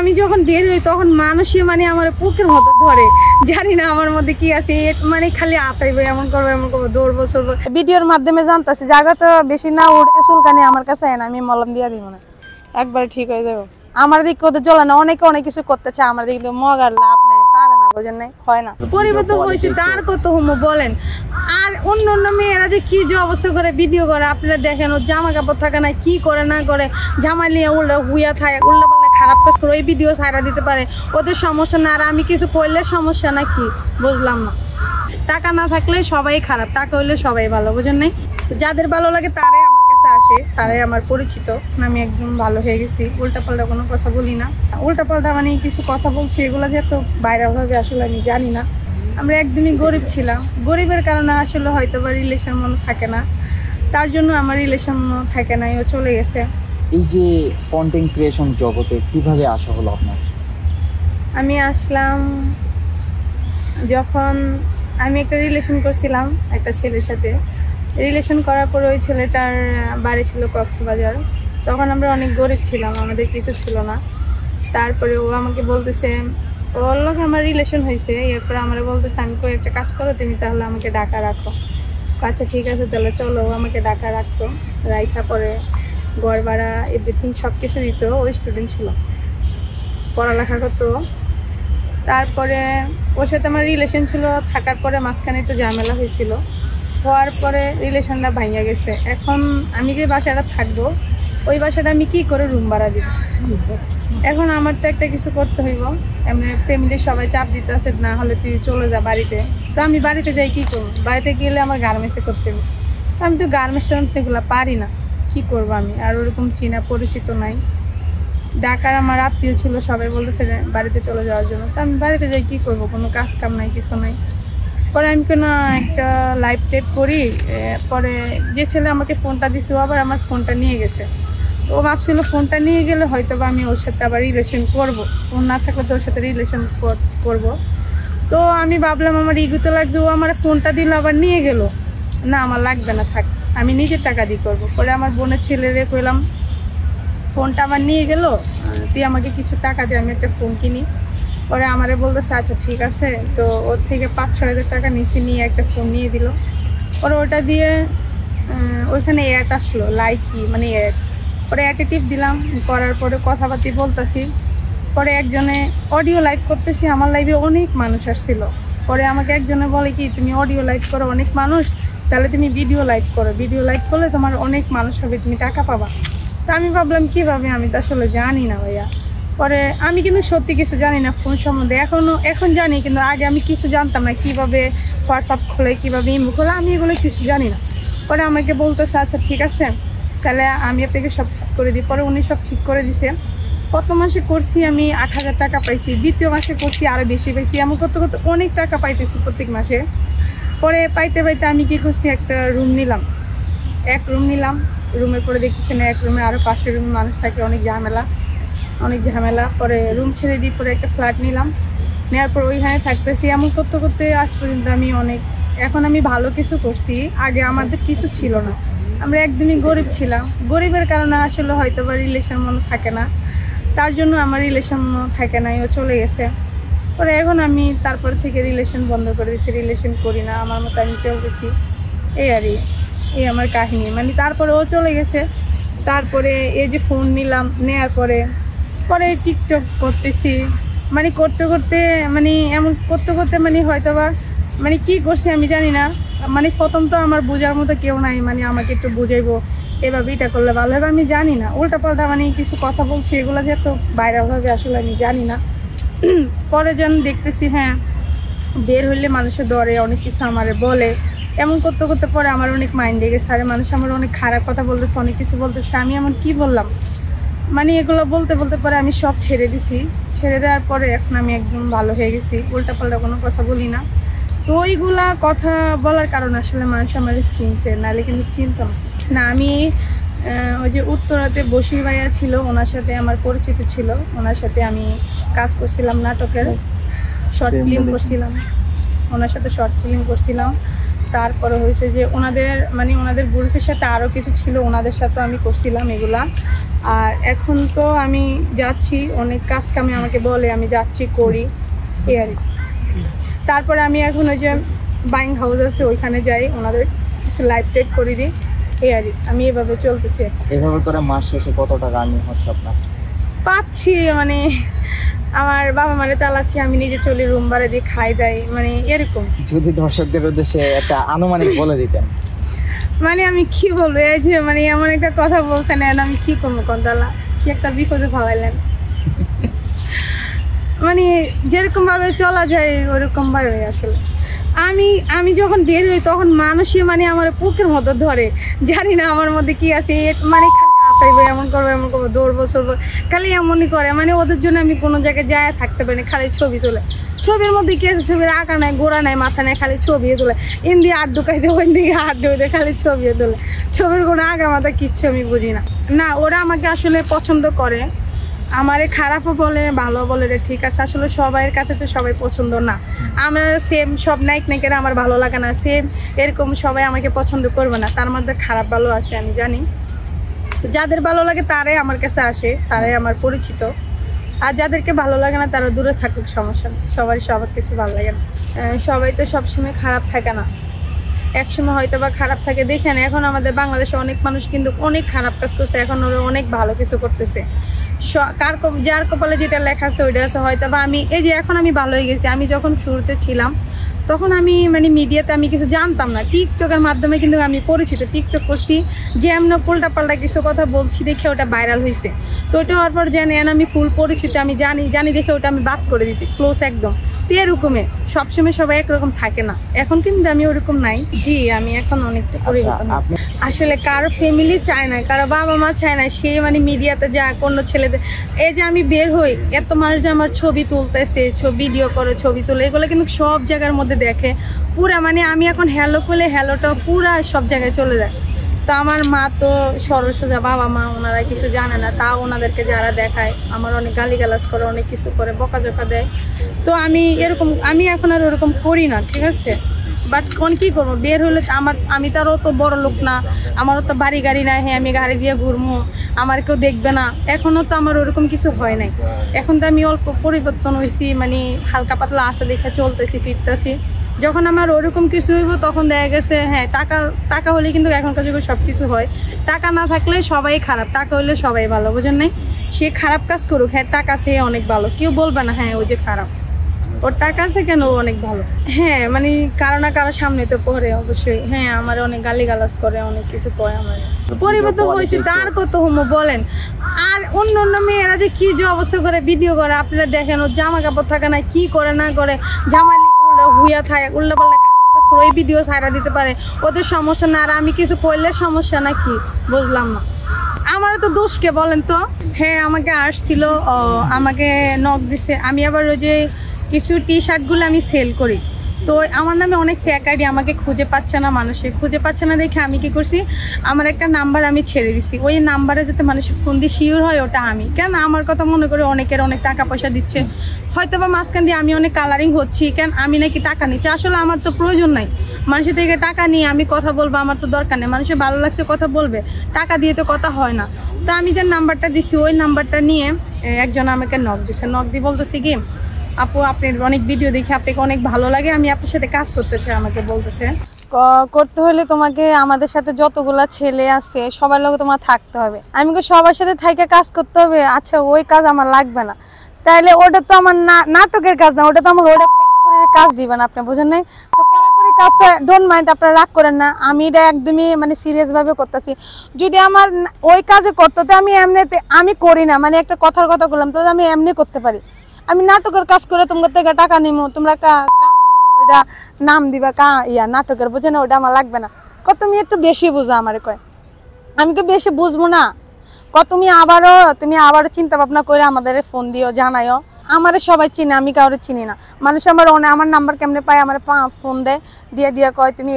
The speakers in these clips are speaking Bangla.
আমি যখন বের হই তখন মানুষই মানে আমার বুকের মতো ধরে, জানি না আমার মধ্যে কি আছে, মানে খালি আতাইবো, এমন করবো, দৌড়বো চলবো। ভিডিওর মাধ্যমে জানতেছি জায়গা তো বেশি না উঠে চুলকানি আমার কাছে না, আমি মলম দিয়ে দিই মনে একবার ঠিক হয়ে যাবো। আমার দিকে ওদের জ্বলে না, অনেকে অনেক কিছু করতেছে, আমার দিকে তো মগার লাভ নাই, পারে না, বোঝেন নাই, হয় না। পরিবর্তন হয়েছে তার কত হুমো বলেন। আর অন্য অন্য মেয়েরা যে কি যে অবস্থা করে ভিডিও করে আপনারা দেখেন, ও জামা কাপড় থাকে না, কি করে না করে, জামা নিয়ে উল্টা হুইয়া থাকে, উল্টা পাল্টা খারাপ কাজ করে ওই ভিডিও ছাড়া দিতে পারে, ওদের সমস্যা না। আর আমি কিছু করলে সমস্যা না, কি বুঝলাম না। টাকা না থাকলে সবাই খারাপ, টাকা হইলে সবাই ভালো, বুঝেন নাই। যাদের ভালো লাগে তারাই আমার কাছে আসে, তারাই আমার পরিচিত। আমি একদম ভালো হয়ে গেছি, উল্টাপাল্টা কোনো কথা বলি না। উল্টাপাল্টা মানে কিছু কথা বলছি, এগুলো যে এত ভাইরাল হবে আসলে আমি জানি না। আমরা একদমই গরিব ছিলাম, গরিবের কারণে আসলে হয়তো বা রিলেশন মনে থাকে না, তার জন্য আমার রিলেশন থাকে না, ও চলে গেছে। এই যে কন্টেন্ট ক্রিয়েশন জগতে কিভাবে আসা হলো আপনার? আমি আসলাম যখন আমি একটা রিলেশন করছিলাম একটা ছেলের সাথে। রিলেশন করার পরে ওই ছেলেটার বাড়ি ছিল কক্সবাজার। তখন আমরা অনেক গরিব ছিলাম, আমাদের কিছু ছিল না। তারপরে ও আমাকে বলতেছে, ওর লোক আমার রিলেশন হয়েছে, এরপরে আমরা বলতেছে আমি কই একটা কাজ করো, তুমি তাহলে আমাকে ডাকা রাখো। আচ্ছা ঠিক আছে তাহলে চলো। ও আমাকে ডাকা রাখতো, রাইখা পরে ঘর ভাড়া এভরিথিং সব কিছু দিত। ওই স্টুডেন্ট ছিল, পড়ালেখা করতো। তারপরে ওর সাথে আমার রিলেশন ছিল, থাকার পরে মাঝখানে একটু ঝামেলা হয়েছিল, হওয়ার পরে রিলেশনটা ভাঙিয়া গেছে। এখন আমি যে বাসাটা থাকবো ওই বাসাটা আমি কি করে রুম ভাড়া দিব? এখন আমার তো একটা কিছু করতে হইব, এমনি ফ্যামিলির সবাই চাপ দিতে আছে, না হলে তুই চলে যা বাড়িতে। তো আমি বাড়িতে যাই কী করবো? বাড়িতে গেলে আমার গার্মেন্টসে করতে হবে, আমি তো গার্মেন্টস টার্মেন্টস এগুলো পারি না, কী করবো আমি? আর ওরকম চিনা পরিচিত নাই। ঢাকার আমার আত্মীয় ছিল, সবাই বলতেছে বাড়িতে চলে যাওয়ার জন্য। তো আমি বাড়িতে যাই কী করবো? কোনো কাজ কাম নাই, কিছু নাই। পরে আমি কোনো একটা লাইভ টেপ করি। পরে যে ছেলে আমাকে ফোনটা দিছে ও আবার আমার ফোনটা নিয়ে গেছে। ও ভাবছিল ফোনটা নিয়ে গেলে হয়তো বা আমি ওর সাথে আবার রিলেশন করবো, ফোন না থাকলে তো ওর সাথে রিলেশন করবো। তো আমি ভাবলাম আমার ইগুতে লাগছে, ও আমার ফোনটা দিল আবার নিয়ে গেল, না আমার লাগবে না, থাক আমি নিজের টাকা দিয়ে করবো। পরে আমার বোনের ছেলেরে কইলাম ফোনটা আমার নিয়ে গেল, তুই আমাকে কিছু টাকা দিয়ে আমি একটা ফোন কিনি। পরে আমারে বলতেছে আচ্ছা ঠিক আছে। তো ওর থেকে 5-6 হাজার টাকা নিয়ে একটা ফোন নিয়ে দিল। পরে ওটা দিয়ে ওইখানে অ্যাড আসলো, লাইকি মানে অ্যাড। পরে অ্যাডে টিপ দিলাম, করার পরে কথাবার্তি বলতেছি। পরে একজনে অডিও লাইভ করতেছি, আমার লাইভে অনেক মানুষ আসছিল। পরে আমাকে একজনে বলে কি তুমি অডিও লাইভ করো, অনেক মানুষ, তাহলে তুমি ভিডিও লাইভ করো, ভিডিও লাইভ করলে তোমার অনেক মানুষ হবে, তুমি টাকা পাবা। তো আমি ভাবলাম কীভাবে, আমি তো আসলে জানি না ভাইয়া। পরে আমি কিন্তু সত্যি কিছু জানি না ফোন সম্বন্ধে, এখন জানি, কিন্তু আগে আমি কিছু জানতাম না, কীভাবে হোয়াটসঅ্যাপ খোলে, কীভাবে ইমো খোলে, আমি এগুলো কিছু জানি না। পরে আমাকে বলতেছে আচ্ছা ঠিক আছে তাহলে আমি আপনাকে সব ঠিক করে দিই। পরে উনি সব ঠিক করে দিছে। প্রথম মাসে করছি আমি 8,000 টাকা পাইছি, দ্বিতীয় মাসে করছি আরও বেশি পাইছি, এমন করতে করতে অনেক টাকা পাইতেছি প্রত্যেক মাসে। পরে পাইতে আমি কী করছি, একটা রুম নিলাম, এক রুম নিলাম। রুমের পরে দেখতেছি না, এক রুমে আরও 500 রুমে মানুষ থাকে, অনেক ঝামেলা। পরে রুম ছেড়ে দিয়ে পরে একটা ফ্ল্যাট নিলাম, নেওয়ার পর ওইখানে থাকতেছি। এমন করতে করতে আজ পর্যন্ত আমি অনেক, এখন আমি ভালো কিছু করছি। আগে আমাদের কিছু ছিল না, আমরা একদমই গরিব ছিলাম, গরিবের কারণে আসলে হয়তো বা রিলেশন মনে থাকে না, তার জন্য আমার রিলেশন থাকে না, ও চলে গেছে। পরে এখন আমি তারপর থেকে রিলেশন বন্ধ করে দিচ্ছি, রিলেশন করি না, আমার মতো আমি চলতেছি। এই আমার কাহিনী। মানে তারপরে ও চলে গেছে, তারপরে এই যে ফোন নিলাম, নেওয়ার পরে টিকটক করতেছি। মানে করতে করতে মানে এমন করতে করতে মানে হয়তো বা মানে কী করছি আমি জানি না। মানে প্রথম তো আমার বোঝার মতো কেউ নাই, মানে আমাকে একটু বুঝাইবো এভাবে এটা করলে ভালো হবে, আমি জানি না। উল্টাপাল্টা মানে কিছু কথা বলছি, এগুলো যে এত ভাইরাল হবে আসলে আমি জানি না। পরে যেন দেখতেছি হ্যাঁ বের হইলে মানুষের দরে অনেক কিছু আমারে বলে, এমন করতে করতে পরে আমার অনেক মাইন্ডে গেছে, আরে মানুষ আমার অনেক খারাপ কথা বলতেছে, অনেক কিছু বলতেছে, আমি এমন কি বললাম? মানে এগুলো বলতে বলতে পরে আমি সব ছেড়ে দিছি। ছেড়ে দেওয়ার পরে এখন আমি একদম ভালো হয়ে গেছি, উল্টাপাল্টা কোনো কথা বলি না। তো ওইগুলা কথা বলার কারণে আসলে মানুষ আমার চিনছে, নাহলে কিন্তু চিনতাম না। আমি ওই যে উত্তরাতে বশির ভাইয়া ছিল, ওনার সাথে আমার পরিচিত ছিল, ওনার সাথে আমি কাজ করছিলাম, নাটকের শর্ট ফিল্ম করছিলাম, ওনার সাথে শর্ট ফিল্ম করছিলাম। তারপরে হয়েছে যে ওনাদের গ্রুপের সাথে আরও কিছু ছিল, ওনাদের সাথে আমি করছিলাম এগুলা। আর এখন তো আমি যাচ্ছি, অনেক কাজ কামে আমাকে বলে, আমি যাচ্ছি করি এই আর কি। তারপরে আমি এখন ওই যে বাইং হাউস আছে ওইখানে যাই, ওনাদের কিছু লাইভ ট্রেড করে দিই এই আর কি। আমি এভাবে চলতেছি। এভাবে করে মাস শেষে কত টাকা আর্নিং হচ্ছে আপনার? পাচ্ছি মানে আমার বাবা মারা চালাচ্ছি, আমি নিজে চলি, রুম ভাড়া দিয়ে খাই দেয়, মানে এরকম। যদি দর্শকদের উদ্দেশ্যে একটা আনুমানিক বলে দিতেন। মানে আমি কি বলবো, এই যে মানে এমন একটা কথা বলছেন, আমি কি করবো কন্দালা, কি একটা বিপদে ভাবাইলেন। মানে যেরকম ভাবে চলা যায় ওরকম ভাবে আসলে আমি যখন বের হই তখন মানুষই মানে আমার বুকের মতো ধরে, জানি না আমার মধ্যে কি আছে, মানে খালি আতাইবো, এমন করবো দৌড়বো চলবো, খালি এমনই করে। মানে ওদের জন্য আমি কোনো জায়গায় যায় থাকতে পারি না, খালি ছবি তোলে। ছবির মধ্যে কি আছে, ছবির আঁকা নাই, গোড়া নাই, মাথা নাই, খালি ছবি তোলে। ইন দিয়ে আট ঢুকাই দেয়, ওই দিকে আট ঢুকাই দেয়, খালি ছবি তোলে। ছবির কোনো আগা মাথা কিচ্ছু আমি বুঝি না। না, ওরা আমাকে আসলে পছন্দ করে, আমারে খারাপও বলে ভালো বলে, রে ঠিক আছে। আসলে সবাইয়ের কাছে তো সবাই পছন্দ না, আমার সেম সব নায়িকেরা আমার ভালো লাগে না, সেম এরকম সবাই আমাকে পছন্দ করবে না, তার মধ্যে খারাপ ভালো আছে আমি জানি। তো যাদের ভালো লাগে তারাই আমার কাছে আসে, তারাই আমার পরিচিত। আর যাদেরকে ভালো লাগে না তারা দূরে থাকুক, সমস্যা নেই, সবার কিছু ভালো লাগে না। সবাই তো সবসময় খারাপ থাকে না, একসময় হয়তো বা খারাপ থাকে। দেখেন এখন আমাদের বাংলাদেশে অনেক মানুষ কিন্তু অনেক খারাপ কাজ করছে, এখন ওরা অনেক ভালো কিছু করতেছে। যার কপালে যেটা লেখা আছে ওইটা আছে। হয়তো বা আমি এই যে এখন আমি ভালো হয়ে গেছি, আমি যখন শুরুতে ছিলাম তখন আমি মানে মিডিয়াতে আমি কিছু জানতাম না, টিকটকের মাধ্যমে কিন্তু আমি পরিচিত। টিকটক করছি, যে এমন পাল্টা কিছু কথা বলছি দেখে ওটা ভাইরাল হয়েছে। তো ওটা হওয়ার পর জানি আমি ফুল পরিচিত, আমি জানি দেখে ওটা আমি বাদ করে দিয়েছি, ক্লোজ একদম। তো এরকমে সবসময় সবাই একরকম থাকে না, এখন কিন্তু আমি ওরকম নাই। জি, আমি এখন অনেকটা পরিবর্তন হয়েছি। আসলে কারো ফ্যামিলি চায় না, কারো বাবা মা চায় না সে মানে মিডিয়াতে যা কোনো ছেলেদের। এই যে আমি বের হই, এত মানুষ যে আমার ছবি তুলতেছে, ভিডিও করে ছবি তুলে, এগুলো কিন্তু সব জায়গার মধ্যে দেখে পুরা। মানে আমি এখন হ্যালো করলে হ্যালোটা পুরা সব জায়গায় চলে যায়। তো আমার মা তো সরসোজা, বাবা মা ওনারা কিছু জানে না, তাও ওনাদেরকে যারা দেখায় আমার অনেক গালিগালাজ করে, অনেক কিছু করে, বকাঝকা দেয়। তো আমি এখন আর ওরকম করি না, ঠিক আছে। বাট কোন কী করবো, বের হলে আমি তো আর অত বড় লোক না, আমারও তো বাড়ি গাড়ি নাই, হ্যাঁ আমি গাড়ি দিয়ে ঘুরবো, আমার কেউ দেখবে না। এখনও তো আমার ওরকম কিছু হয় নাই, এখন তো আমি অল্প পরিবর্তন হয়েছি, মানে হালকা পাতলা আসা দেখে চলতেছি, ফিরতেছি। যখন আমার ওরকম কিছু হইব তখন দেখা গেছে হ্যাঁ টাকা হলে কিন্তু এখনকার যুগে সব কিছু হয়। টাকা না থাকলে সবাই খারাপ, টাকা হলে সবাই ভালো, বুঝেন নাই? সে খারাপ কাজ করুক, হ্যাঁ টাকা সে অনেক ভালো, কেউ বলবে না হ্যাঁ ও যে খারাপ, ওর টাকা আছে কেন ও অনেক ভালো। হ্যাঁ মানে কারো না কারো সামনে তো পড়ে অবশ্যই, হ্যাঁ আমার অনেক গালিগালাজ করে, অনেক কিছু কয়। আমার পরিবর্তন হয়েছে, তার কত হোমো বলেন। আর অন্য মেয়েরা যে কি যে অবস্থা করে ভিডিও করে, আপনারা দেখেন, ও জামা কাপড় থাকে না, কি করে না করে, জামা হুইয়া থাকে, উল্লা পাল্লা ওই ভিডিও ছাড়া দিতে পারে, ওদের সমস্যা না। আর আমি কিছু করলে সমস্যা না, কি বুঝলাম না, আমার তো দোষকে বলেন তো। হ্যাঁ আমাকে আসছিল, আমাকে নক দিছে। আমি আবার ওই যে কিছু টি-শার্টগুলো আমি সেল করি, তো আমার নামে অনেক ফেক আইডি, আমাকে খুঁজে পাচ্ছে না, মানুষে খুঁজে পাচ্ছে না দেখে আমি কি করছি, আমার একটা নাম্বার আমি ছেড়ে দিছি। ওই নাম্বারে যাতে মানুষের ফোন দিয়ে শিওর হয় ওটা আমি, কেন আমার কথা মনে করে অনেকের অনেক টাকা পয়সা দিচ্ছে, হয়তো বা মাঝখান দিয়ে আমি অনেক কালারিং হচ্ছি, কেন আমি নাকি টাকা নিচ্ছি। আসলে আমার তো প্রয়োজন নাই মানুষের থেকে টাকা নিয়ে আমি কথা বলবো, আমার তো দরকার নেই। মানুষের ভালো লাগছে কথা বলবে, টাকা দিয়ে তো কথা হয় না। তো আমি যে নাম্বারটা দিছি ওই নাম্বারটা নিয়ে একজন আমাকে নক দিছে, নক দিয়ে বলতেছি কি, আপু আপনার অনেক ভিডিও দেখি, আপনাকে অনেক ভালো লাগে, আমি আপনার সাথে কাজ করতে চাই। আমাকে বলতেছে করতে হলে তোমাকে আমাদের সাথে যতগুলা ছেলে আছে সবার লগে তোমার থাকতে হবে। আমি সবার সাথে থাইকে কাজ করতে হবে, আচ্ছা ওই কাজ আমার লাগবে না, তাইলে ওটা তো আমার নাটকের কাজ না, ওটা তো আমার ওটা কাজ দিবেন আপনি, বুঝেন নাই? তো কড়াকড়ি কাজটা ডোন্ট মাইন্ড, আপনারা রাগ করেন না, আমি এটা একদমই মানে সিরিয়াস ভাবে করতেছি। যদি আমার ওই কাজে করতে তো আমি করি না, মানে একটা কথার কথা বললাম তো, আমি এমনি করতে পারি। আমি নাটকের কাজ করে তোমার থেকে টাকা নিমো, তোমরা ওইটা নাম দিবা নাটকের, বুঝে না, ওটা আমার লাগবে না। তুমি একটু বেশি বুঝো, আমার কয় আমি কি বেশি বুঝবো না? তুমি আবারও চিন্তা ভাবনা করে আমাদের ফোন দিও, জানাইও। আমার সবাই চিনে, আমি কারো চিনি না। মানুষ আমার নাম্বার কেমনে পায়, আমার ফোন দেয়, দিয়ে কয় তুমি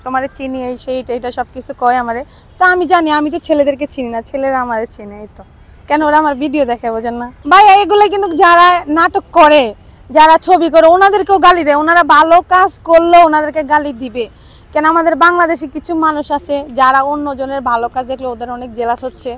তোমার চিনি, এই সেইটা সব কিছু কয় আমারে। তো আমি জানি, আমি তো ছেলেদেরকে চিনি না, ছেলেরা আমার চিনে, এই তো। কেন ওরা আমার ভিডিও দেখে, বোঝেন না ভাই? এগুলো কিন্তু যারা নাটক করে, যারা ছবি করে, ওনাদেরকেও গালি দেয়। ওনারা ভালো কাজ করলেও ওনাদেরকে গালি দিবে। কেন আমাদের বাংলাদেশে কিছু মানুষ আছে যারা অন্যজনের ভালো কাজ দেখলে ওদের অনেক জেলাস হচ্ছে,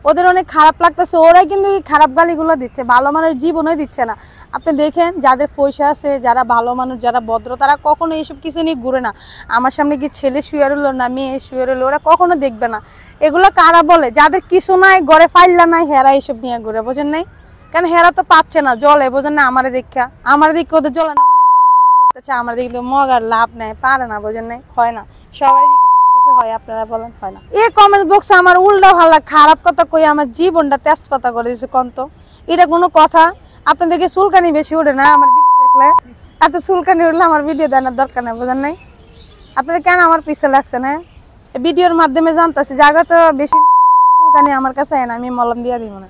ওদের অনেক খারাপ লাগতেছে, ওরাই কিন্তু এই খারাপ গালিগুলো দিচ্ছে, ভালো মানুষ জীবনই দিচ্ছে না। আপনি দেখেন যাদের পয়সা আছে, যারা ভালো মানুষ, যারা ভদ্র, তারা কখনো এইসব কিছু নিয়ে ঘুরে না। আমার সামনে কি ছেলে শুয়ে রইলো না মেয়ে শুয়ে রইলো, ওরা কখনো দেখবে না। এগুলো কারা বলে? যাদের কিছু নাই, ঘরে ফাইল্লা নাই, হেরা এইসব নিয়ে ঘুরে, বোঝেন নাই? কারণ হেরা তো পাচ্ছে না, জলে, বোঝেন না? আমার দেখা ওদের জলে না, করতেছে, আমার দিকে মগার লাভ নেই, পারে না, বোঝেন নাই? হয় না, সবার দিকে সবকিছু হয়, আপনারা বলেন হয় না? এই কমেন্ট বক্সে আমার উল্টা ভালো খারাপ কথা কই আমার জীবনটা তেজপাতা করে দিয়েছে, কন্ত এটা কোনো কথা? আপনাদেরকে চুলকানি বেশি ওঠে না আমার ভিডিও দেখলে? এত চুলকানি উঠলে আমার ভিডিও দেওয়ার দরকার নেই, বোঝেন নাই? আপনারা কেন আমার পিছে লাগছেন? হ্যাঁ, ভিডিওর মাধ্যমে জানতেছি জায়গা তো বেশি চুলকানি আমার কাছে না, আমি মলম দিয়ে দিব না,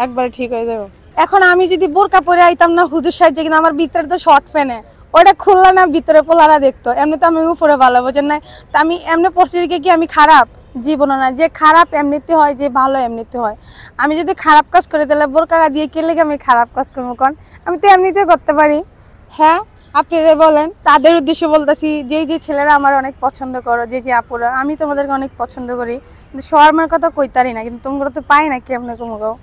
একবারে ঠিক হয়ে যাবো। এখন আমি যদি বোরকা পরে আইতাম না হুজুর সাইজে, কিন্তু আমার ভিতরে তো শর্ট ফ্যানে, ওটা খুললা না ভিতরে পোলারা দেখতো, এমনি তো আমি উপরে ভালো, বোঝেন নাই? তা আমি এমনি পরিস্থিতিকে কি আমি খারাপ? জীবন না, যে খারাপ এমনিতে হয়, যে ভালো এমনিতে হয়। আমি যদি খারাপ কাজ করি তাহলে বোরকা দিয়ে কে লেগে আমি খারাপ কাজ করবো? কারণ আমি তো এমনিতে করতে পারি। হ্যাঁ, আপনারা বলেন। তাদের উদ্দেশ্যে বলতেছি, যে ছেলেরা আমার অনেক পছন্দ করো, যে আপুরা, আমি তোমাদেরকে অনেক পছন্দ করি, কিন্তু শর্মার কথা কইতারি না, কিন্তু তোমরা তো পাই না কেমনে কমগাও।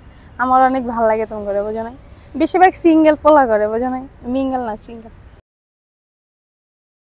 আমার অনেক ভালো লাগে তোমরা, বোঝো নাই? বেশিরভাগ সিঙ্গেল পোলা করে, বোঝো নাই? মিঙ্গেল না, সিঙ্গেল।